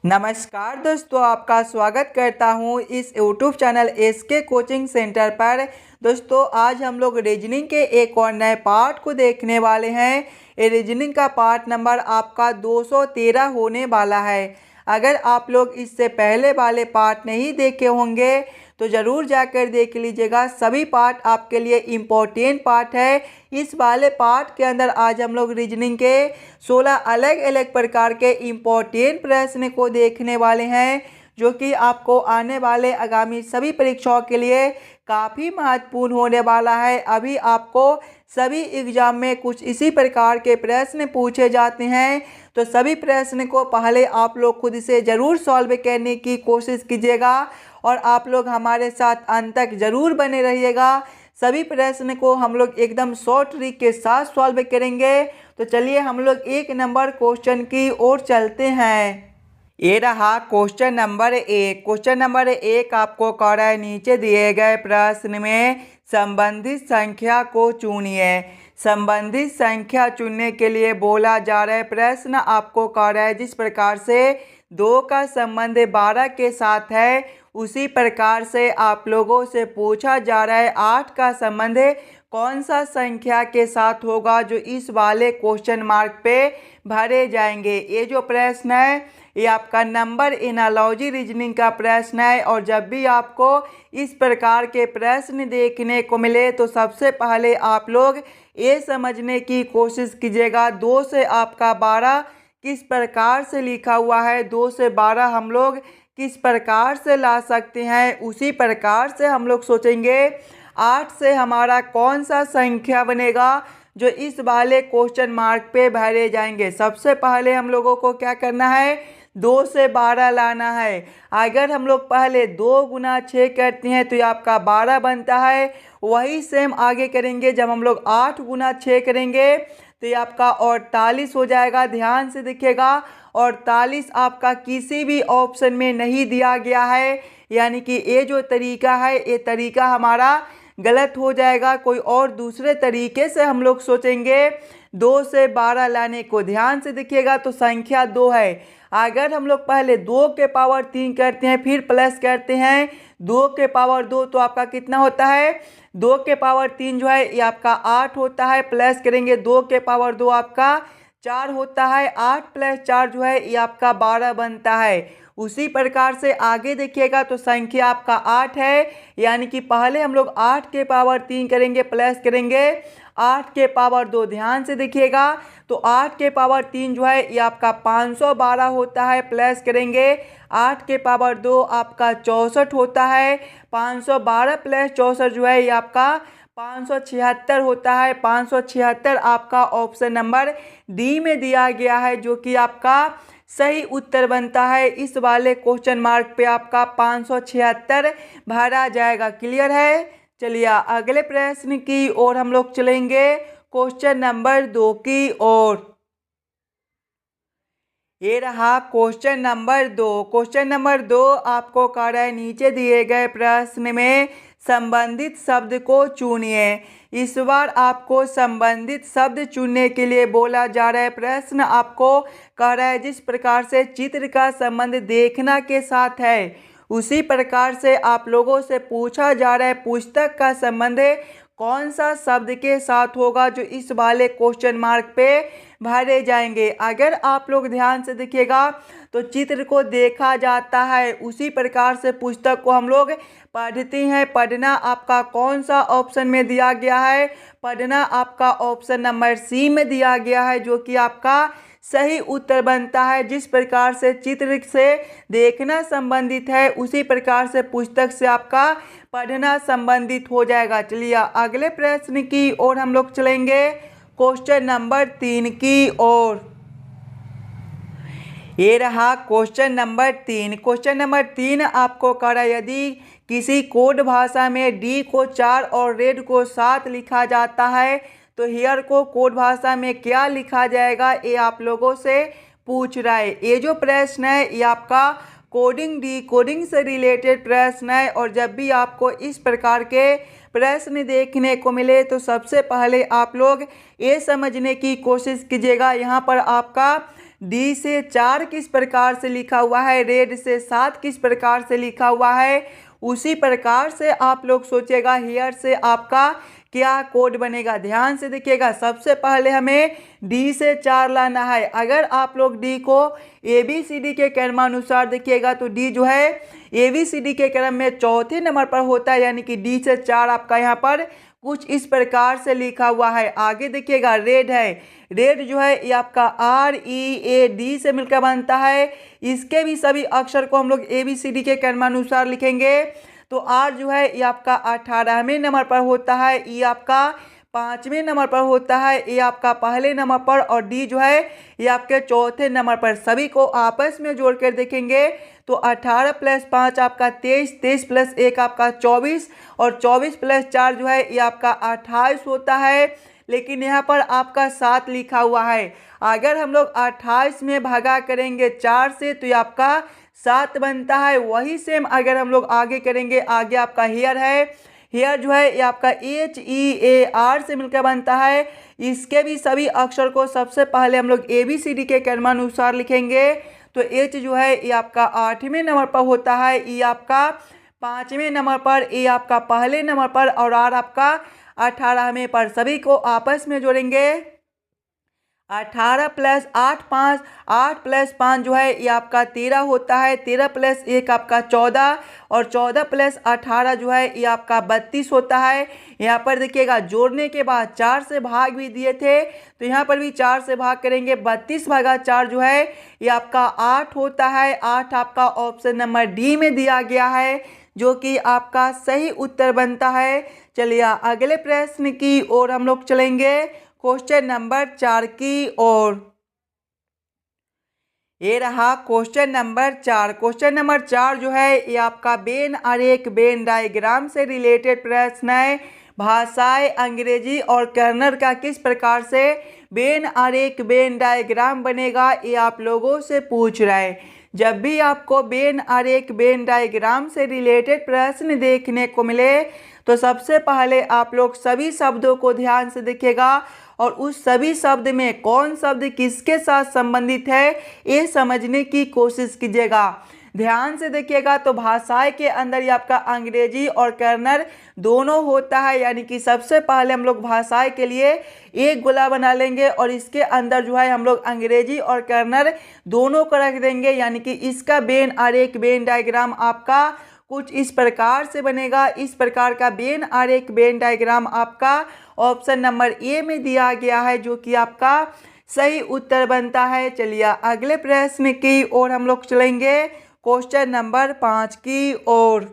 नमस्कार दोस्तों, आपका स्वागत करता हूं इस YouTube channel SK coaching centre पर। दोस्तों आज हम लोग रीजनिंग के एक और नए पार्ट को देखने वाले हैं। ये रीजनिंग का पार्ट नंबर आपका 213 होने वाला है। अगर आप लोग इससे पहले वाले पार्ट नहीं देखे होंगे तो ज़रूर जाकर देख लीजिएगा। सभी पार्ट आपके लिए इम्पोर्टेंट पार्ट है। इस वाले पार्ट के अंदर आज हम लोग रीजनिंग के 16 अलग अलग प्रकार के इम्पोर्टेंट प्रश्न को देखने वाले हैं, जो कि आपको आने वाले आगामी सभी परीक्षाओं के लिए काफ़ी महत्वपूर्ण होने वाला है। अभी आपको सभी एग्जाम में कुछ इसी प्रकार के प्रश्न पूछे जाते हैं, तो सभी प्रश्न को पहले आप लोग खुद से ज़रूर सॉल्व करने की कोशिश कीजिएगा और आप लोग हमारे साथ अंत तक ज़रूर बने रहिएगा। सभी प्रश्न को हम लोग एकदम शॉर्ट ट्रिक के साथ सॉल्व करेंगे। तो चलिए हम लोग एक नंबर क्वेश्चन की ओर चलते हैं। ये रहा क्वेश्चन नंबर 1। क्वेश्चन नंबर 1 आपको कह रहा है, नीचे दिए गए प्रश्न में संबंधित संख्या को चुनिए। संबंधित संख्या चुनने के लिए बोला जा रहा है। प्रश्न आपको कह रहा है जिस प्रकार से 2 का संबंध 12 के साथ है, उसी प्रकार से आप लोगों से पूछा जा रहा है 8 का संबंध कौन सा संख्या के साथ होगा, जो इस वाले क्वेश्चन मार्क पे भरे जाएंगे। ये जो प्रश्न है ये आपका नंबर एनालॉजी रीजनिंग का प्रश्न है। और जब भी आपको इस प्रकार के प्रश्न देखने को मिले तो सबसे पहले आप लोग ये समझने की कोशिश कीजिएगा 2 से आपका 12 किस प्रकार से लिखा हुआ है, 2 से 12 हम लोग किस प्रकार से ला सकते हैं। उसी प्रकार से हम लोग सोचेंगे 8 से हमारा कौन सा संख्या बनेगा जो इस वाले क्वेश्चन मार्क पे भरे जाएंगे। सबसे पहले हम लोगों को क्या करना है, 2 से 12 लाना है। अगर हम लोग पहले 2 गुना 6 करते हैं तो ये आपका 12 बनता है। वही सेम आगे करेंगे, जब हम लोग 8 गुना 6 करेंगे तो ये आपका 48 हो जाएगा। ध्यान से देखिएगा, 48 आपका किसी भी ऑप्शन में नहीं दिया गया है, यानी कि ये जो तरीका है ये तरीका हमारा गलत हो जाएगा। कोई और दूसरे तरीके से हम लोग सोचेंगे 2 से 12 लाने को। ध्यान से देखिएगा, तो संख्या 2 है। अगर हम लोग पहले 2 के पावर 3 करते हैं फिर प्लस करते हैं 2 के पावर 2 तो आपका कितना होता है, 2 के पावर 3 जो है ये आपका 8 होता है। प्लस करेंगे 2 के पावर 2 आपका 4 होता है। 8 प्लस 4 जो है ये आपका 12 बनता है। उसी प्रकार से आगे देखिएगा तो संख्या आपका 8 है, यानी कि पहले हम लोग 8 के पावर 3 करेंगे, प्लस करेंगे 8 के पावर 2। ध्यान से देखिएगा, तो 8 के पावर 3 जो है ये आपका 512 होता है। प्लस करेंगे 8 के पावर 2 आपका 64 होता है। 512 प्लस 64 जो है ये आपका 576 होता है। 576 आपका ऑप्शन नंबर डी में दिया गया है, जो कि आपका सही उत्तर बनता है। इस वाले क्वेश्चन मार्क पे आपका 576 भरा जाएगा। क्लियर है। चलिए अगले प्रश्न की ओर हम लोग चलेंगे, क्वेश्चन नंबर 2 की ओर। ये रहा क्वेश्चन नंबर 2। क्वेश्चन नंबर 2 आपको कह रहा है, नीचे दिए गए प्रश्न में संबंधित शब्द को चुनिए। इस बार आपको संबंधित शब्द चुनने के लिए बोला जा रहा है। प्रश्न आपको कह रहा है जिस प्रकार से चित्र का संबंध देखना के साथ है, उसी प्रकार से आप लोगों से पूछा जा रहा है पुस्तक का संबंध कौन सा शब्द के साथ होगा, जो इस वाले क्वेश्चन मार्क पे भरे जाएंगे। अगर आप लोग ध्यान से देखिएगा तो चित्र को देखा जाता है, उसी प्रकार से पुस्तक को हम लोग पढ़ते हैं। पढ़ना आपका कौन सा ऑप्शन में दिया गया है, पढ़ना आपका ऑप्शन नंबर सी में दिया गया है, जो कि आपका सही उत्तर बनता है। जिस प्रकार से चित्र से देखना संबंधित है, उसी प्रकार से पुस्तक से आपका पढ़ना संबंधित हो जाएगा। चलिए अगले प्रश्न की ओर हम लोग चलेंगे, क्वेश्चन नंबर 3 की ओर। ये रहा क्वेश्चन नंबर 3। क्वेश्चन नंबर 3 आपको कह रहा है, यदि किसी कोड भाषा में डी को 4 और रेड को 7 लिखा जाता है तो हियर को कोड भाषा में क्या लिखा जाएगा, ये आप लोगों से पूछ रहा है। ये जो प्रश्न है ये आपका कोडिंग डी कोडिंग से रिलेटेड प्रश्न है। और जब भी आपको इस प्रकार के प्रश्न देखने को मिले तो सबसे पहले आप लोग ये समझने की कोशिश कीजिएगा, यहाँ पर आपका डी से 4 किस प्रकार से लिखा हुआ है, रेड से 7 किस प्रकार से लिखा हुआ है, उसी प्रकार से आप लोग सोचेगा हियर से आपका क्या कोड बनेगा। ध्यान से देखिएगा, सबसे पहले हमें डी से 4 लाना है। अगर आप लोग डी को ABCD के क्रमानुसार देखिएगा तो डी जो है ABCD के क्रम में चौथे नंबर पर होता है, यानी कि डी से 4 आपका यहाँ पर कुछ इस प्रकार से लिखा हुआ है। आगे देखिएगा रेड है, रेड जो है ये आपका READ से मिलकर बनता है। इसके भी सभी अक्षर को हम लोग ABCD के क्रमानुसार लिखेंगे तो आर जो है ये आपका 18वें नंबर पर होता है, ये आपका 5वें नंबर पर होता है, ये आपका पहले नंबर पर, और डी जो है ये आपके चौथे नंबर पर। सभी को आपस में जोड़ कर देखेंगे तो 18 + 5 आपका 23, 23 + 1 आपका 24, और 24 + 4 जो है ये आपका 28 होता है। लेकिन यहाँ पर आपका 7 लिखा हुआ है। अगर हम लोग 28 में भागा करेंगे 4 से तो ये आपका 7 बनता है। वही सेम अगर हम लोग आगे करेंगे, आगे आपका हेयर है, हेयर जो है ये आपका HEAR से मिलकर बनता है। इसके भी सभी अक्षर को सबसे पहले हम लोग ABCD के क्रमानुसार लिखेंगे तो H जो है ये आपका 8वें नंबर पर होता है, E आपका 5वें नंबर पर, A आपका पहले नंबर पर, और R आपका 18वें पर। सभी को आपस में जोड़ेंगे 18 + 8 5, 8 + 5 जो है ये आपका 13 होता है, 13 + 1 आपका 14, और 14 + 18 जो है ये आपका 32 होता है। यहाँ पर देखिएगा जोड़ने के बाद 4 से भाग भी दिए थे तो यहाँ पर भी 4 से भाग करेंगे। 32 / 4 जो है ये आपका 8 होता है। 8 आपका ऑप्शन नंबर डी में दिया गया है, जो कि आपका सही उत्तर बनता है। चलिए अगले प्रश्न की ओर हम लोग चलेंगे, क्वेश्चन नंबर 4 की ओर। ये रहा क्वेश्चन नंबर 4। क्वेश्चन नंबर 4 जो है ये आपका वेन आरेख वेन डायग्राम से रिलेटेड प्रश्न है। भाषाएं अंग्रेजी और कन्नड़ का किस प्रकार से वेन आरेख वेन डायग्राम बनेगा, ये आप लोगों से पूछ रहा है। जब भी आपको वेन आरेख वेन डायग्राम से रिलेटेड प्रश्न देखने को मिले तो सबसे पहले आप लोग सभी शब्दों को ध्यान से देखिएगा और उस सभी शब्द में कौन शब्द किसके साथ संबंधित है ये समझने की कोशिश कीजिएगा। ध्यान से देखिएगा तो भाषाएं के अंदर ये आपका अंग्रेजी और कन्नड़ दोनों होता है, यानी कि सबसे पहले हम लोग भाषाएं के लिए एक गोला बना लेंगे और इसके अंदर जो है हम लोग अंग्रेजी और कन्नड़ दोनों को रख देंगे, यानी कि इसका वेन आरेख वेन डायग्राम आपका कुछ इस प्रकार से बनेगा। इस प्रकार का वेन आरेख वेन डायग्राम आपका ऑप्शन नंबर ए में दिया गया है, जो कि आपका सही उत्तर बनता है। चलिए अगले प्रश्न की ओर हम लोग चलेंगे, क्वेश्चन नंबर 5 की ओर।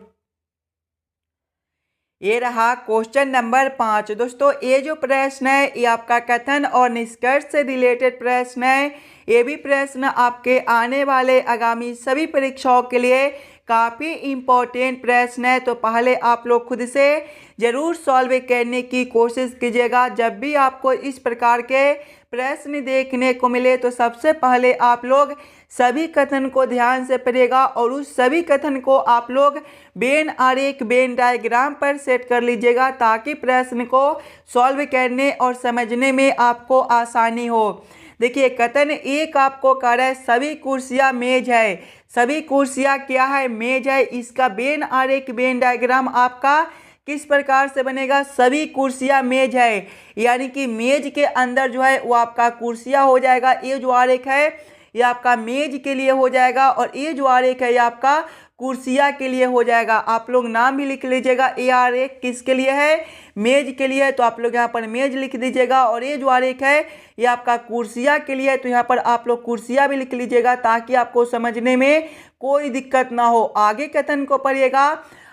ये रहा क्वेश्चन नंबर 5। दोस्तों ये जो प्रश्न है ये आपका कथन और निष्कर्ष से रिलेटेड प्रश्न है। ये भी प्रश्न आपके आने वाले आगामी सभी परीक्षाओं के लिए काफ़ी इम्पोर्टेंट प्रश्न है, तो पहले आप लोग खुद से ज़रूर सॉल्व करने की कोशिश कीजिएगा। जब भी आपको इस प्रकार के प्रश्न देखने को मिले तो सबसे पहले आप लोग सभी कथन को ध्यान से पढ़िएगा और उस सभी कथन को आप लोग वेन आरेख वेन डायग्राम पर सेट कर लीजिएगा, ताकि प्रश्न को सॉल्व करने और समझने में आपको आसानी हो। देखिए कथन एक आपको कह रहा है सभी कुर्सियां मेज है। सभी कुर्सियां क्या है? मेज है। इसका वेन आरेख वेन डायग्राम आपका किस प्रकार से बनेगा? सभी कुर्सियां मेज है, यानी कि मेज के अंदर जो है वो आपका कुर्सियां हो जाएगा। ये जो आरेख है ये आपका मेज के लिए हो जाएगा और ये जो आरेख है ये आपका कुर्सियां के लिए हो जाएगा। आप लोग नाम भी लिख लीजिएगा। ये आरेख किसके लिए है? मेज के लिए, तो आप लोग यहाँ पर मेज लिख दीजिएगा। और ये जो आरेख है ये आपका कुर्सियां के लिए, तो यहाँ पर आप लोग कुर्सियां भी लिख लीजिएगा, ताकि आपको समझने में कोई दिक्कत ना हो। आगे कथन को पढ़िएगा।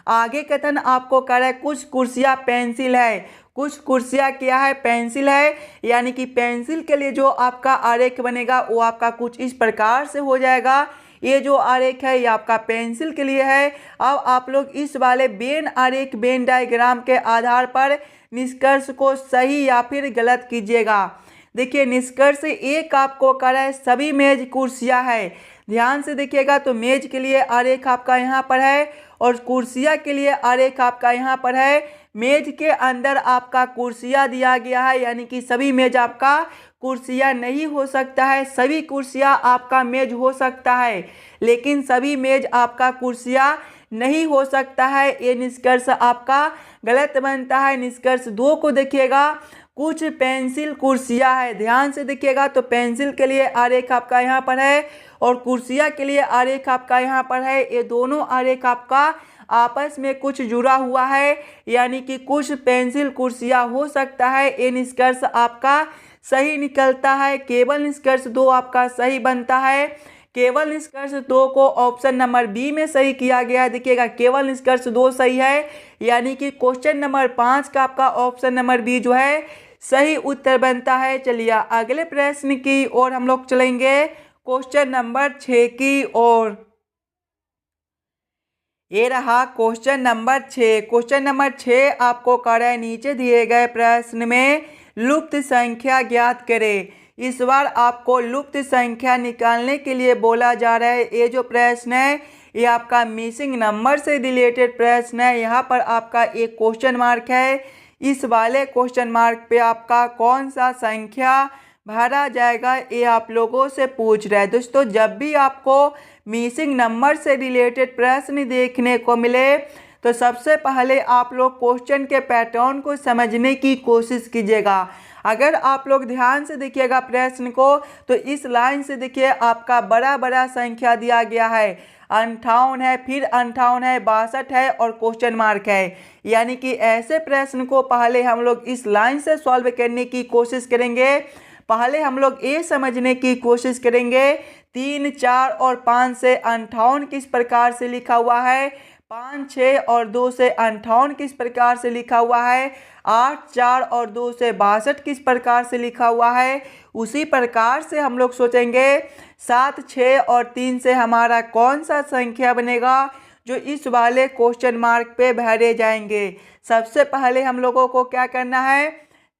आगे कथन आपको कह रहा है कुछ कुर्सियां पेंसिल है। कुछ कुर्सियां क्या है? पेंसिल है, यानी कि पेंसिल के लिए जो आपका आरेख बनेगा वो आपका कुछ इस प्रकार से हो जाएगा। ये जो आरेख है ये आपका पेंसिल के लिए है। अब आप लोग इस वाले वेन आरेख वेन डायग्राम के आधार पर निष्कर्ष को सही या फिर गलत कीजिएगा। देखिए निष्कर्ष एक आपको कह रहा है सभी मेज कुर्सियां है। ध्यान से देखिएगा तो मेज के लिए आरेख आपका यहाँ पर है और कुर्सियां के लिए आरेख आपका यहाँ पर है। मेज के अंदर आपका कुर्सियाँ दिया गया है, यानी कि सभी मेज आपका कुर्सियाँ नहीं हो सकता है। सभी कुर्सियाँ आपका मेज हो सकता है, लेकिन सभी मेज आपका कुर्सियाँ नहीं हो सकता है। ये निष्कर्ष आपका गलत बनता है। निष्कर्ष 2 को देखिएगा, कुछ पेंसिल कुर्सियाँ है। ध्यान से देखिएगा तो पेंसिल के लिए आरेख आपका यहाँ पर है और कुर्सियाँ के लिए आरेख आपका यहाँ पर है। ये दोनों आरेख आपका आपस में कुछ जुड़ा हुआ है, यानी कि कुछ पेंसिल कुर्सियाँ हो सकता है। ये निष्कर्ष आपका सही निकलता है। केवल निष्कर्ष 2 आपका सही बनता है। केवल निष्कर्ष 2 को ऑप्शन नंबर बी में सही किया गया है। देखिएगा केवल निष्कर्ष 2 सही है, यानी कि क्वेश्चन नंबर 5 का आपका ऑप्शन नंबर बी जो है सही उत्तर बनता है। चलिए अगले प्रश्न की ओर हम लोग चलेंगे, क्वेश्चन नंबर 6 की ओर। ये रहा क्वेश्चन नंबर 6। क्वेश्चन नंबर 6 आपको कर है, नीचे दिए गए प्रश्न में लुप्त संख्या ज्ञात करें। इस बार आपको लुप्त संख्या निकालने के लिए बोला जा रहा है। ये जो प्रश्न है ये आपका मिसिंग नंबर से रिलेटेड प्रश्न है। यहाँ पर आपका एक क्वेश्चन मार्क है। इस वाले क्वेश्चन मार्क पे आपका कौन सा संख्या भरा जाएगा ये आप लोगों से पूछ रहा है। दोस्तों जब भी आपको मिसिंग नंबर से रिलेटेड प्रश्न देखने को मिले तो सबसे पहले आप लोग क्वेश्चन के पैटर्न को समझने की कोशिश कीजिएगा। अगर आप लोग ध्यान से देखिएगा प्रश्न को तो इस लाइन से देखिए आपका बड़ा बड़ा संख्या दिया गया है, 58 है, फिर 58 है, 62 है और क्वेश्चन मार्क है। यानी कि ऐसे प्रश्न को पहले हम लोग इस लाइन से सॉल्व करने की कोशिश करेंगे। पहले हम लोग ये समझने की कोशिश करेंगे 3, 4 और 5 से 58 किस प्रकार से लिखा हुआ है, 5, 6 और 2 से 58 किस प्रकार से लिखा हुआ है, 8, 4 और 2 से 62 किस प्रकार से लिखा हुआ है। उसी प्रकार से हम लोग सोचेंगे 7, 6 और 3 से हमारा कौन सा संख्या बनेगा जो इस वाले क्वेश्चन मार्क पे भरे जाएंगे। सबसे पहले हम लोगों को क्या करना है,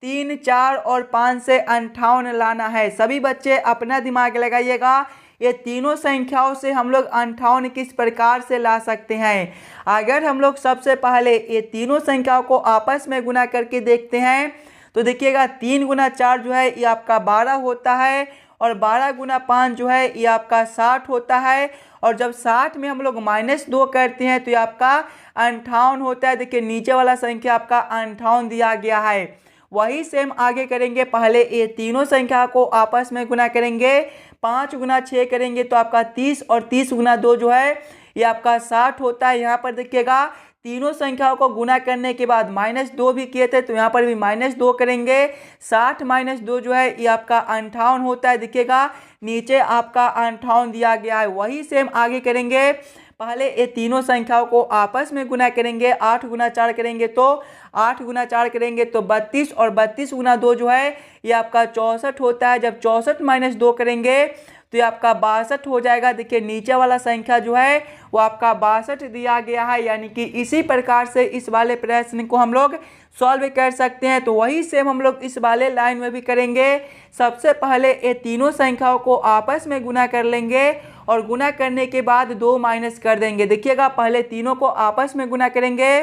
3, 4 और 5 से 58 लाना है। सभी बच्चे अपना दिमाग लगाइएगा, ये तीनों संख्याओं से हम लोग 58 किस प्रकार से ला सकते हैं। अगर हम लोग सबसे पहले ये तीनों संख्याओं को आपस में गुना करके देखते हैं तो देखिएगा 3 गुना 4 जो है ये आपका 12 होता है और 12 गुना 5 जो है ये आपका 60 होता है। और जब 60 में हम लोग -2 करते हैं तो ये आपका 58 होता है। देखिए नीचे वाला संख्या आपका 58 दिया गया है। वही सेम आगे करेंगे, पहले ये तीनों संख्या को आपस में गुना करेंगे। 5 गुना 6 करेंगे तो आपका 30 और 30 गुना 2 जो है ये आपका 60 होता है। यहाँ पर देखिएगा तीनों संख्याओं को गुना करने के बाद -2 भी किए थे तो यहाँ पर भी -2 करेंगे। 60 - 2 जो है ये आपका 58 होता है। देखिएगा नीचे आपका 58 दिया गया है। वही सेम आगे करेंगे, पहले ये तीनों संख्याओं को आपस में गुना करेंगे। 8 गुना 4 करेंगे तो 8 गुना 4 करेंगे तो 32 और 32 गुना 2 जो है ये आपका 64 होता है। जब 64 - 2 करेंगे तो ये आपका 62 हो जाएगा। देखिए नीचे वाला संख्या जो है वो आपका 62 दिया गया है। यानी कि इसी प्रकार से इस वाले प्रश्न को हम लोग सॉल्व कर सकते हैं। तो वही सेम हम लोग इस वाले लाइन में भी करेंगे। सबसे पहले ये तीनों संख्याओं को आपस में गुना कर लेंगे और गुना करने के बाद 2 माइनस कर देंगे। देखिएगा पहले तीनों को आपस में गुना करेंगे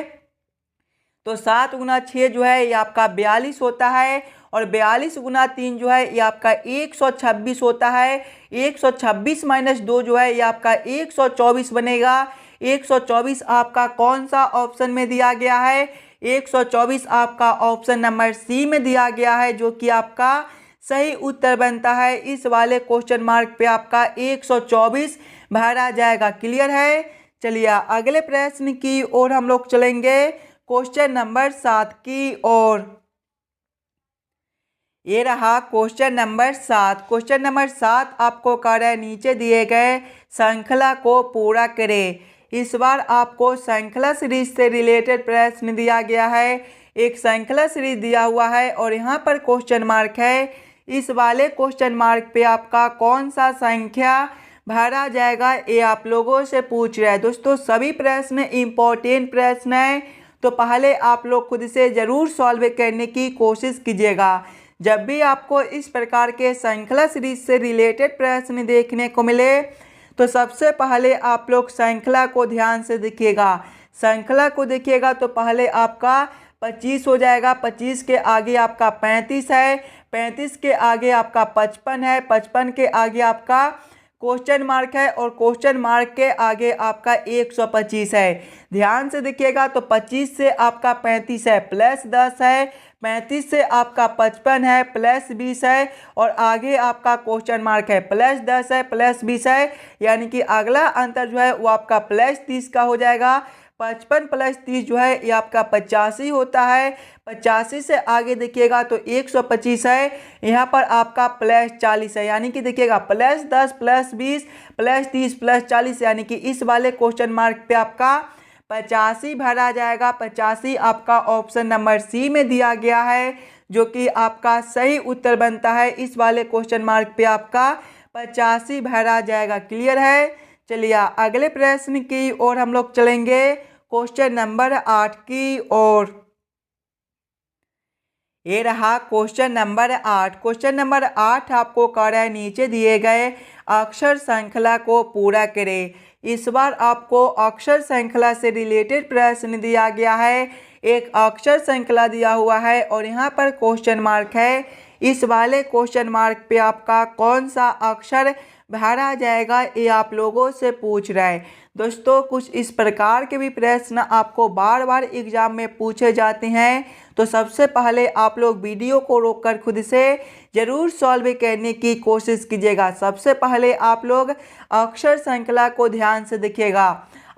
तो 7 गुना 6 जो है ये आपका 42 होता है और 42 गुना 3 जो है ये आपका 126 होता है। 126 - 2 जो है ये आपका 124 बनेगा। 124 आपका कौन सा ऑप्शन में दिया गया है, 124 आपका ऑप्शन नंबर सी में दिया गया है, जो कि आपका सही उत्तर बनता है। इस वाले क्वेश्चन मार्क पे आपका 124 भरा जाएगा। क्लियर है। चलिए अगले प्रश्न की ओर हम लोग चलेंगे, क्वेश्चन नंबर 7 की ओर। ये रहा क्वेश्चन नंबर 7। क्वेश्चन नंबर 7 आपको कर है, नीचे दिए गए श्रृंखला को पूरा करें। इस बार आपको श्रृंखला सीरीज से रिलेटेड प्रश्न दिया गया है। एक श्रृंखला सीरीज दिया हुआ है और यहाँ पर क्वेश्चन मार्क है। इस वाले क्वेश्चन मार्क पे आपका कौन सा संख्या भरा जाएगा ये आप लोगों से पूछ रहा है। दोस्तों सभी प्रश्न इम्पोर्टेंट प्रश्न है, तो पहले आप लोग खुद से ज़रूर सॉल्व करने की कोशिश कीजिएगा। जब भी आपको इस प्रकार के श्रृंखला सीरीज से रिलेटेड प्रश्न देखने को मिले तो सबसे पहले आप लोग श्रृंखला को ध्यान से देखिएगा। श्रृंखला को देखिएगा तो पहले आपका 25 हो जाएगा। 25 के आगे आपका 35 है। 35 के आगे आपका 55 है। 55 के आगे आपका क्वेश्चन मार्क है और क्वेश्चन मार्क के आगे आपका 125 है। ध्यान से देखिएगा तो 25 से आपका 35 है प्लस 10 है। 35 से आपका 55 है प्लस 20 है और आगे आपका क्वेश्चन मार्क है प्लस 10 है प्लस 20 है, यानी कि अगला अंतर जो है वो आपका प्लस 30 का हो जाएगा। 55 प्लस 30 जो है ये आपका 85 होता है। 85 से आगे देखिएगा तो 125 है। यहाँ पर आपका प्लस 40 है, यानी कि देखिएगा प्लस 10 प्लस 20 प्लस 30 प्लस 40, यानी कि इस वाले क्वेश्चन मार्क पे आपका 85 भरा जाएगा। 85 आपका ऑप्शन नंबर सी में दिया गया है, जो कि आपका सही उत्तर बनता है। इस वाले क्वेश्चन मार्क पे आपका 85 भरा जाएगा। क्लियर है। चलिए अगले प्रश्न की ओर हम लोग चलेंगे, क्वेश्चन नंबर 8 की ओर। ये रहा क्वेश्चन नंबर 8। क्वेश्चन नंबर 8 आपको कह रहा है नीचे दिए गए अक्षर श्रृंखला को पूरा करें। इस बार आपको अक्षर श्रृंखला से रिलेटेड प्रश्न दिया गया है। एक अक्षर श्रृंखला दिया हुआ है और यहाँ पर क्वेश्चन मार्क है। इस वाले क्वेश्चन मार्क पे आपका कौन सा अक्षर भरा जाएगा ये आप लोगों से पूछ रहा है। दोस्तों कुछ इस प्रकार के भी प्रश्न आपको बार बार एग्जाम में पूछे जाते हैं, तो सबसे पहले आप लोग वीडियो को रोककर खुद से ज़रूर सॉल्व करने की कोशिश कीजिएगा। सबसे पहले आप लोग अक्षर श्रृंखला को ध्यान से देखिएगा।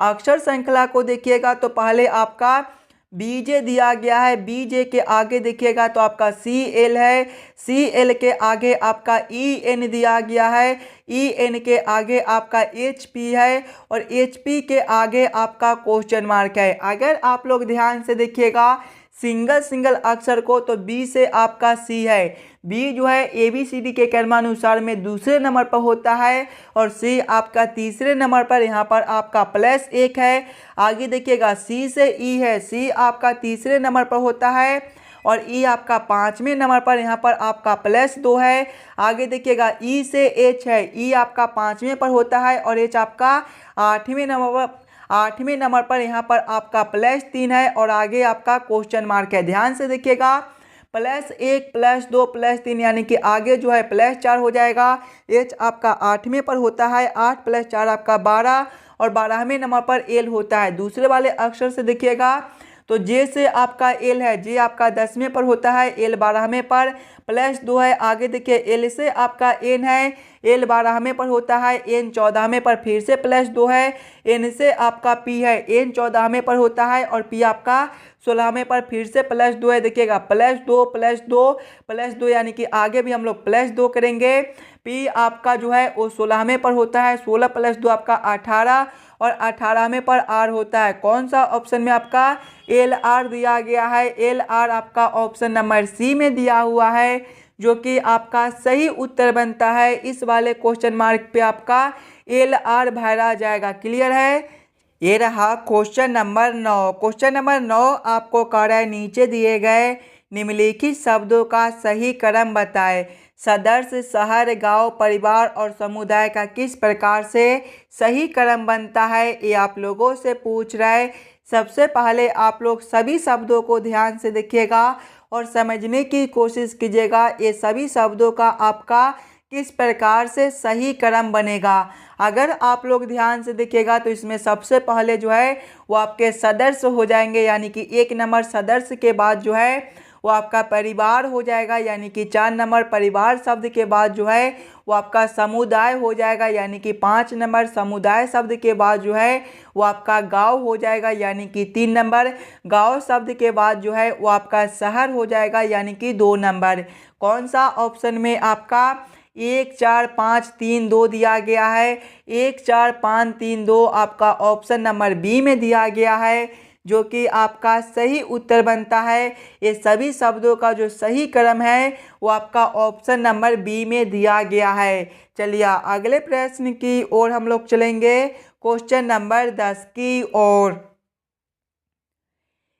अक्षर श्रृंखला को देखिएगा तो पहले आपका बीजे दिया गया है। बीजे के आगे देखिएगा तो आपका सी एल है। सी एल के आगे आपका ई एन दिया गया है। ई एन के आगे आपका एच पी है और एच पी के आगे आपका क्वेश्चन मार्क है। अगर आप लोग ध्यान से देखिएगा सिंगल अक्षर को तो बी से आपका सी है। बी जो है ए बी सी डी के क्रमानुसार में दूसरे नंबर पर होता है और सी आपका तीसरे नंबर पर, यहाँ पर आपका प्लस 1 है। आगे देखिएगा सी से ई है। सी आपका तीसरे नंबर पर होता है और ई आपका 5वें नंबर पर, यहाँ पर आपका प्लस 2 है। आगे देखिएगा ई से एच है। ई आपका 5वें पर होता है और एच आपका 8वें नंबर पर यहाँ पर आपका प्लस 3 है और आगे आपका क्वेश्चन मार्क है। ध्यान से देखिएगा प्लस 1 प्लस 2 प्लस 3, यानी कि आगे जो है प्लस 4 हो जाएगा। एच आपका 8वें पर होता है। 8 प्लस 4 आपका 12 और 12वें नंबर पर एल होता है। दूसरे वाले अक्षर से देखिएगा तो जे से आपका एल है। जे आपका 10वें पर होता है। एल 12वें पर प्लस 2 है। आगे देखिए एल से आपका एन है। एल 12वें पर होता है। एन 14वें पर फिर से प्लस 2 है। एन से आपका पी है। एन 14वें पर होता है और पी आपका 16वें पर फिर से प्लस 2 है। देखिएगा प्लस 2 प्लस 2 प्लस 2, यानी कि आगे भी हम लोग प्लस 2 करेंगे। पी आपका जो है वो 16वें पर होता है। 16 प्लस 2 आपका 18 और 18वें पर आर होता है। कौन सा ऑप्शन में आपका एल आर दिया गया है। एल आर आपका ऑप्शन नंबर सी में दिया हुआ है, जो कि आपका सही उत्तर बनता है। इस वाले क्वेश्चन मार्क पे आपका एल आर भरा जाएगा। क्लियर है। ये रहा क्वेश्चन नंबर 9। क्वेश्चन नंबर 9 आपको कह रहा है नीचे दिए गए निम्नलिखित शब्दों का सही क्रम बताएं। सदस्य, शहर, गांव, परिवार और समुदाय का किस प्रकार से सही क्रम बनता है ये आप लोगों से पूछ रहा है। सबसे पहले आप लोग सभी शब्दों को ध्यान से देखिएगा और समझने की कोशिश कीजिएगा ये सभी शब्दों का आपका किस प्रकार से सही क्रम बनेगा। अगर आप लोग ध्यान से देखिएगा तो इसमें सबसे पहले जो है वो आपके सदस्य हो जाएंगे, यानी कि 1 नंबर सदस्य के बाद जो है वो आपका परिवार हो जाएगा, यानी कि 4 नंबर परिवार शब्द के बाद जो है वो आपका समुदाय हो जाएगा, यानी कि 5 नंबर समुदाय शब्द के बाद जो है वो आपका गांव हो जाएगा, यानी कि 3 नंबर गांव शब्द के बाद जो है वो आपका शहर हो जाएगा, यानी कि 2 नंबर। कौन सा ऑप्शन में आपका 1 4 5 3 2 दिया गया है। 1 4 5 3 2 आपका ऑप्शन नंबर बी में दिया गया है, जो कि आपका सही उत्तर बनता है। ये सभी शब्दों का जो सही क्रम है वो आपका ऑप्शन नंबर बी में दिया गया है। चलिए अगले प्रश्न की ओर हम लोग चलेंगे, क्वेश्चन नंबर 10 की ओर।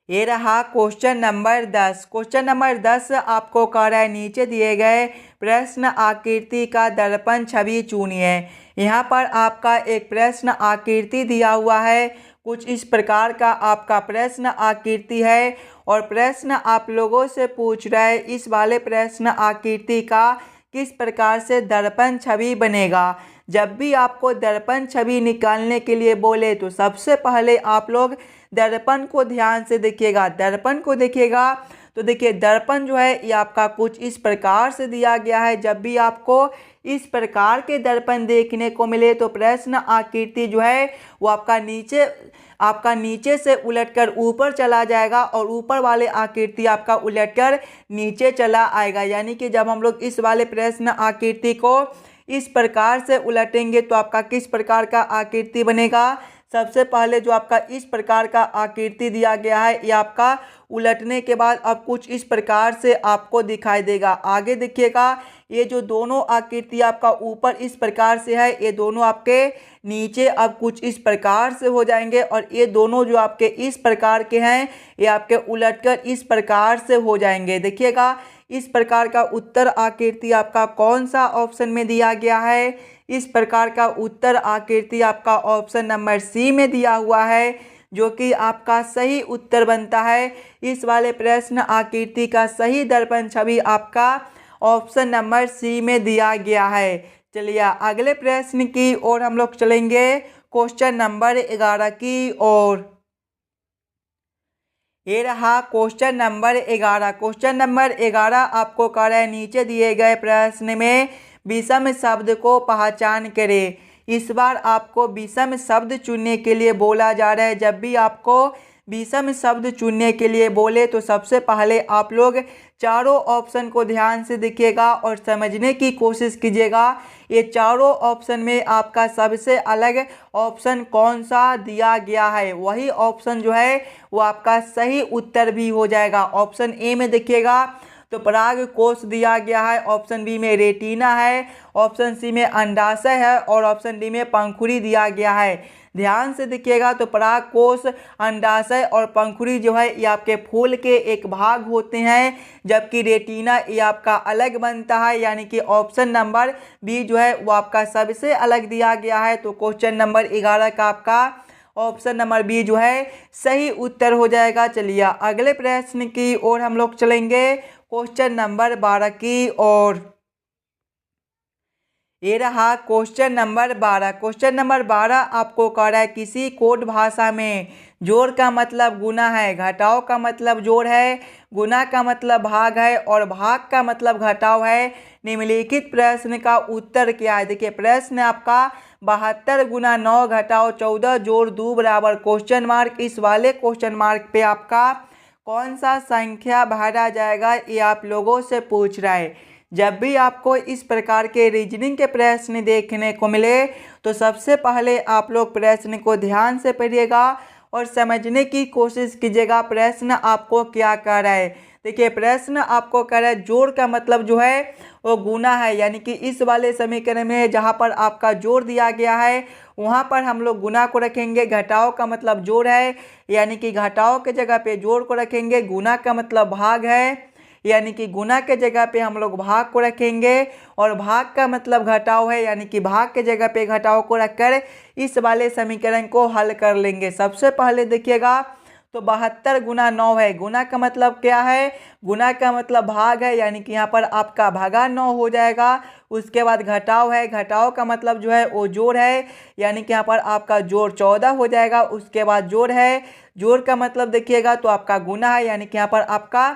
ये रहा क्वेश्चन नंबर 10। क्वेश्चन नंबर 10 आपको कह रहा है नीचे दिए गए प्रश्न आकृति का दर्पण छवि चुनिए। यहाँ पर आपका एक प्रश्न आकृति दिया हुआ है। कुछ इस प्रकार का आपका प्रश्न आकृति है और प्रश्न आप लोगों से पूछ रहा है इस वाले प्रश्न आकृति का किस प्रकार से दर्पण छवि बनेगा। जब भी आपको दर्पण छवि निकालने के लिए बोले तो सबसे पहले आप लोग दर्पण को ध्यान से देखिएगा। दर्पण को देखिएगा तो देखिए दर्पण जो है ये आपका कुछ इस प्रकार से दिया गया है। जब भी आपको इस प्रकार के दर्पण देखने को मिले तो प्रश्न आकृति जो है वो आपका नीचे से उलटकर ऊपर चला जाएगा और ऊपर वाले आकृति आपका उलटकर नीचे चला आएगा। यानी कि जब हम लोग इस वाले प्रश्न आकृति को इस प्रकार से उलटेंगे तो आपका किस प्रकार का आकृति बनेगा। सबसे पहले जो आपका इस प्रकार का आकृति दिया गया है ये आपका उलटने के बाद अब कुछ इस प्रकार से आपको दिखाई देगा। आगे देखिएगा ये जो दोनों आकृति आपका ऊपर इस प्रकार से है ये दोनों आपके नीचे अब कुछ इस प्रकार से हो जाएंगे और ये दोनों जो आपके इस प्रकार के हैं ये आपके उलटकर इस प्रकार से हो जाएंगे। देखिएगा इस प्रकार का उत्तर आकृति आपका कौन सा ऑप्शन में दिया गया है। इस प्रकार का उत्तर आकृति आपका ऑप्शन नंबर सी में दिया हुआ है जो कि आपका सही उत्तर बनता है। इस वाले प्रश्न आकृति का सही दर्पण छवि आपका ऑप्शन नंबर सी में दिया गया है। चलिए अगले प्रश्न की ओर हम लोग चलेंगे क्वेश्चन नंबर 11 की ओर। ये रहा क्वेश्चन नंबर 11। क्वेश्चन नंबर 11 आपको कह रहा है नीचे दिए गए प्रश्न में विषम शब्द को पहचान करें। इस बार आपको विषम शब्द चुनने के लिए बोला जा रहा है। जब भी आपको विषम शब्द चुनने के लिए बोले तो सबसे पहले आप लोग चारों ऑप्शन को ध्यान से देखिएगा और समझने की कोशिश कीजिएगा ये चारों ऑप्शन में आपका सबसे अलग ऑप्शन कौन सा दिया गया है। वही ऑप्शन जो है वो आपका सही उत्तर भी हो जाएगा। ऑप्शन ए में देखिएगा तो पराग कोष दिया गया है, ऑप्शन बी में रेटिना है, ऑप्शन सी में अंडाशय है और ऑप्शन डी में पंखुड़ी दिया गया है। ध्यान से देखिएगा तो पराग कोष, अंडाशय और पंखुड़ी जो है ये आपके फूल के एक भाग होते हैं जबकि रेटिना ये आपका अलग बनता है। यानी कि ऑप्शन नंबर बी जो है वो आपका सबसे अलग दिया गया है। तो क्वेश्चन नंबर 11 का आपका ऑप्शन नंबर बी जो है सही उत्तर हो जाएगा। चलिए अगले प्रश्न की ओर हम लोग चलेंगे क्वेश्चन नंबर 12 की ओर। ये रहा क्वेश्चन नंबर 12। क्वेश्चन नंबर 12 आपको कह रहा है किसी कोड भाषा में जोड़ का मतलब गुना है, घटाव का मतलब जोड़ है, गुना का मतलब भाग है और भाग का मतलब घटाव है। निम्नलिखित प्रश्न का उत्तर क्या है। देखिए प्रश्न आपका 72 गुना 9 घटाव 14 जोड़ 2 बराबर क्वेश्चन मार्क। इस वाले क्वेश्चन मार्क पे आपका कौन सा संख्या भरा जाएगा ये आप लोगों से पूछ रहा है। जब भी आपको इस प्रकार के रीजनिंग के प्रश्न देखने को मिले तो सबसे पहले आप लोग प्रश्न को ध्यान से पढ़िएगा और समझने की कोशिश कीजिएगा प्रश्न आपको क्या कह रहा है। देखिए प्रश्न आपको कह रहा है जोड़ का मतलब जो है वो गुना है। यानी कि इस वाले समीकरण में जहाँ पर आपका जोड़ दिया गया है वहाँ पर हम लोग गुना को रखेंगे। घटाव का मतलब जोड़ है यानी कि घटाव के जगह पे जोड़ को रखेंगे। गुना का मतलब भाग है यानी कि गुना के जगह पे हम लोग भाग को रखेंगे और भाग का मतलब घटाव है यानी कि भाग के जगह पे घटाव को रखकर इस वाले समीकरण को हल कर लेंगे। सबसे पहले देखिएगा तो 72 गुना 9 है। गुना का मतलब क्या है, गुना का मतलब भाग है यानी कि यहाँ पर आपका भागा 9 हो जाएगा। उसके बाद घटाव है, घटाव का मतलब जो है वो जोड़ है यानी कि यहाँ पर आपका जोड़ 14 हो जाएगा। उसके बाद जोड़ है, जोड़ का मतलब देखिएगा तो आपका गुना है यानी कि यहाँ पर आपका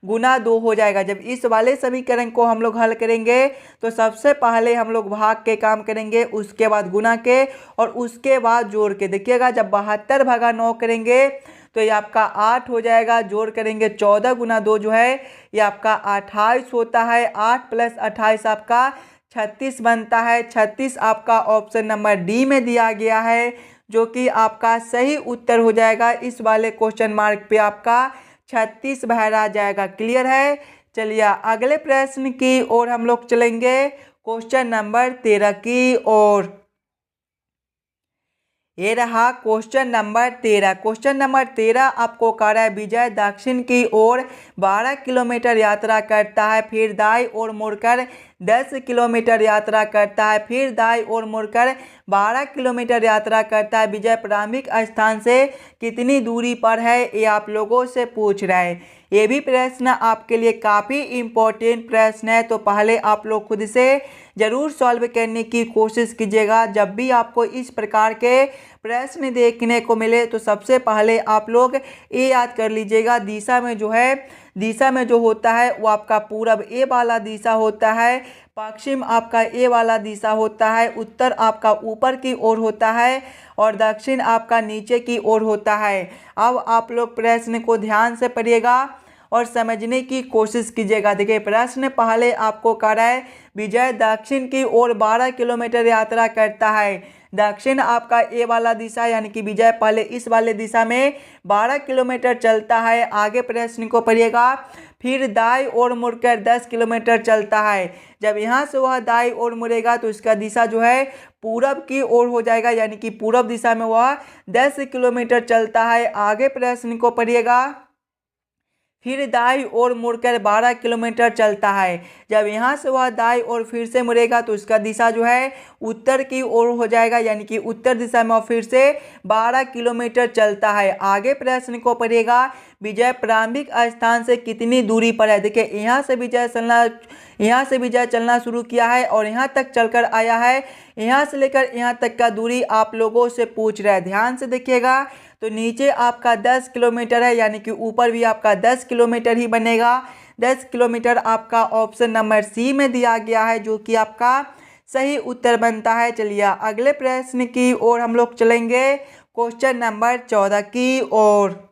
गुना 2 हो जाएगा। जब इस वाले समीकरण को हम लोग हल करेंगे तो सबसे पहले हम लोग भाग के काम करेंगे, उसके बाद गुना के और उसके बाद जोड़ के। देखिएगा जब 72 भागा 9 करेंगे तो ये आपका 8 हो जाएगा। जोड़ करेंगे 14 गुना 2 जो है ये आपका 28 होता है। 8 प्लस 28 आपका 36 बनता है। 36 आपका ऑप्शन नंबर डी में दिया गया है जो कि आपका सही उत्तर हो जाएगा। इस वाले क्वेश्चन मार्क पे आपका 36 भरा जाएगा। क्लियर है। चलिए अगले प्रश्न की ओर हम लोग चलेंगे क्वेश्चन नंबर 13 की ओर। ये रहा क्वेश्चन नंबर 13। क्वेश्चन नंबर 13 आपको कह रहा है विजय दक्षिण की ओर 12 किलोमीटर यात्रा करता है, फिर दाईं ओर मुड़कर 10 किलोमीटर यात्रा करता है। फिर दाईं ओर मुड़कर 12 किलोमीटर यात्रा करता है। विजय प्रारंभिक स्थान से कितनी दूरी पर है, ये आप लोगों से पूछ रहा है। ये भी प्रश्न आपके लिए काफ़ी इम्पोर्टेंट प्रश्न है, तो पहले आप लोग खुद से ज़रूर सॉल्व करने की कोशिश कीजिएगा। जब भी आपको इस प्रकार के प्रश्न देखने को मिले तो सबसे पहले आप लोग ये याद कर लीजिएगा, दिशा में जो होता है वो आपका पूरब ए वाला दिशा होता है, पश्चिम आपका ए वाला दिशा होता है, उत्तर आपका ऊपर की ओर होता है और दक्षिण आपका नीचे की ओर होता है। अब आप लोग प्रश्न को ध्यान से पढ़िएगा और समझने की कोशिश कीजिएगा। देखिए प्रश्न पहले आपको कह रहा है विजय दक्षिण की ओर 12 किलोमीटर यात्रा करता है। दक्षिण आपका ए वाला दिशा यानी कि विजय पहले इस वाले दिशा में 12 किलोमीटर चलता है। आगे प्रश्न को पढ़िएगा। फिर दाईं ओर मुड़कर 10 किलोमीटर चलता है। जब यहाँ से वह दाईं ओर मुड़ेगा तो इसका दिशा जो है पूरब की ओर हो जाएगा, यानी कि पूरब दिशा में वह 10 किलोमीटर चलता है। आगे प्रश्न को पढ़िएगा। फिर दाईं ओर मुड़कर 12 किलोमीटर चलता है। जब यहाँ से वह दाईं ओर फिर से मुड़ेगा तो उसका दिशा जो है उत्तर की ओर हो जाएगा, यानी कि उत्तर दिशा में फिर से 12 किलोमीटर चलता है। आगे प्रश्न को पढ़िएगा। विजय प्रारंभिक स्थान से कितनी दूरी पर है। देखिए यहाँ से विजय चलना शुरू किया है और यहाँ तक चलकर आया है। यहाँ से लेकर यहाँ तक का दूरी आप लोगों से पूछ रहा है, ध्यान से देखिएगा। तो नीचे आपका 10 किलोमीटर है, यानी कि ऊपर भी आपका 10 किलोमीटर ही बनेगा। 10 किलोमीटर आपका ऑप्शन नंबर सी में दिया गया है, जो कि आपका सही उत्तर बनता है। चलिए अगले प्रश्न की ओर हम लोग चलेंगे, क्वेश्चन नंबर 14 की ओर।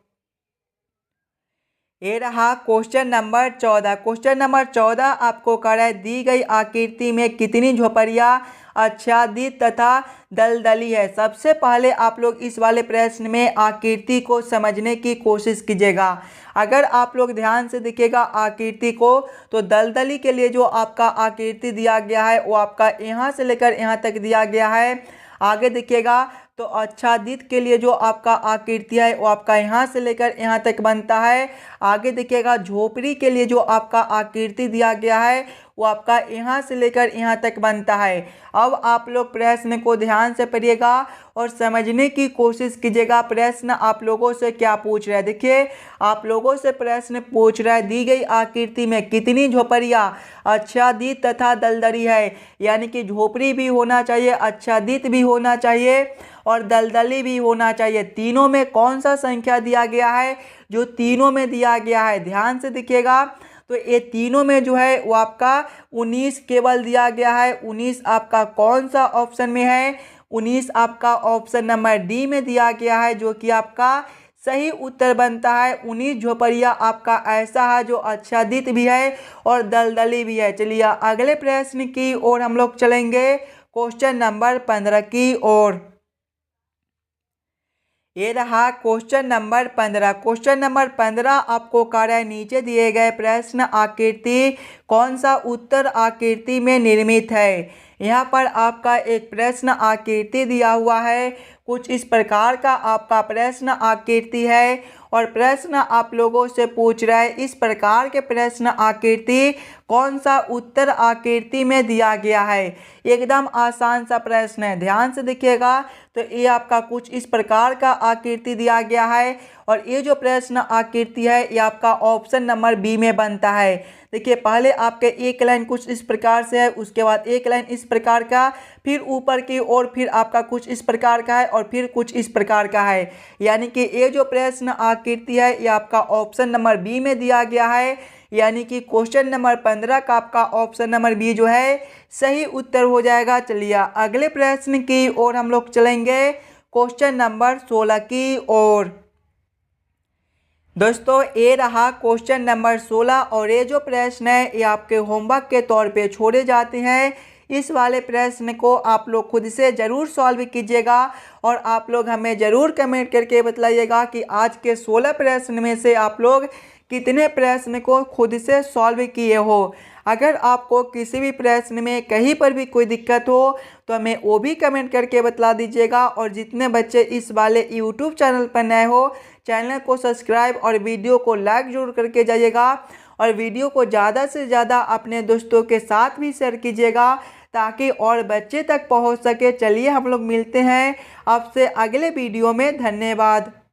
ये रहा क्वेश्चन नंबर 14। क्वेश्चन नंबर 14 आपको कह रहा है दी गई आकृति में कितनी झोपड़ियाँ आच्छादित तथा दलदली है। सबसे पहले आप लोग इस वाले प्रश्न में आकृति को समझने की कोशिश कीजिएगा। अगर आप लोग ध्यान से देखिएगा आकृति को, तो दलदली के लिए जो आपका आकृति दिया गया है वो आपका यहाँ से लेकर यहाँ तक दिया गया है। आगे देखिएगा तो आच्छादित के लिए जो आपका आकृति है वो आपका यहाँ से लेकर यहाँ तक बनता है। आगे देखिएगा झोपड़ी के लिए जो आपका आकृति दिया गया है वो आपका यहाँ से लेकर यहाँ तक बनता है। अब आप लोग प्रश्न को ध्यान से पढ़िएगा और समझने की कोशिश कीजिएगा। प्रश्न आप लोगों से क्या पूछ रहा है, देखिए आप लोगों से प्रश्न पूछ रहा है दी गई आकृति में कितनी झोपड़ियाँ आच्छादित तथा दलदली है, यानी कि झोपड़ी भी होना चाहिए, आच्छादित भी होना चाहिए और दलदली भी होना चाहिए। तीनों में कौन सा संख्या दिया गया है, जो तीनों में दिया गया है, ध्यान से देखिएगा। तो ये तीनों में जो है वो आपका 19 केवल दिया गया है। 19 आपका कौन सा ऑप्शन में है, 19 आपका ऑप्शन नंबर डी में दिया गया है, जो कि आपका सही उत्तर बनता है। 19 झोपड़ियाँ आपका ऐसा है जो आच्छादित भी है और दलदली भी है। चलिए अगले प्रश्न की ओर हम लोग चलेंगे, क्वेश्चन नंबर 15 की ओर। ये रहा क्वेश्चन नंबर 15। क्वेश्चन नंबर 15 आपको कह रहा है नीचे दिए गए प्रश्न आकृति कौन सा उत्तर आकृति में निर्मित है। यहाँ पर आपका एक प्रश्न आकृति दिया हुआ है, कुछ इस प्रकार का आपका प्रश्न आकृति है और प्रश्न आप लोगों से पूछ रहा है इस प्रकार के प्रश्न आकृति कौन सा उत्तर आकृति में दिया गया है। एकदम आसान सा प्रश्न है, ध्यान से देखिएगा। तो ये आपका कुछ इस प्रकार का आकृति दिया गया है और ये जो प्रश्न आकृति है ये आपका ऑप्शन नंबर बी में बनता है। देखिए पहले आपके एक लाइन कुछ इस प्रकार से है, उसके बाद एक लाइन इस प्रकार का, फिर ऊपर की ओर फिर आपका कुछ इस प्रकार का है और फिर कुछ इस प्रकार का है। यानी कि ये जो प्रश्न आकृति है ये आपका ऑप्शन नंबर बी में दिया गया है, यानी कि क्वेश्चन नंबर 15 का आपका ऑप्शन नंबर बी जो है सही उत्तर हो जाएगा। चलिए अगले प्रश्न की ओर हम लोग चलेंगे, क्वेश्चन नंबर 16 की ओर। दोस्तों ये रहा क्वेश्चन नंबर 16 और ये जो प्रश्न है ये आपके होमवर्क के तौर पे छोड़े जाते हैं। इस वाले प्रश्न को आप लोग खुद से ज़रूर सॉल्व कीजिएगा और आप लोग हमें ज़रूर कमेंट करके बताइएगा कि आज के 16 प्रश्न में से आप लोग कितने प्रश्न को खुद से सॉल्व किए हो। अगर आपको किसी भी प्रश्न में कहीं पर भी कोई दिक्कत हो तो हमें वो भी कमेंट करके बता दीजिएगा। और जितने बच्चे इस वाले यूट्यूब चैनल पर नए हो, चैनल को सब्सक्राइब और वीडियो को लाइक जरूर करके जाइएगा और वीडियो को ज़्यादा से ज़्यादा अपने दोस्तों के साथ भी शेयर कीजिएगा ताकि और बच्चे तक पहुंच सके। चलिए हम लोग मिलते हैं आपसे अगले वीडियो में। धन्यवाद।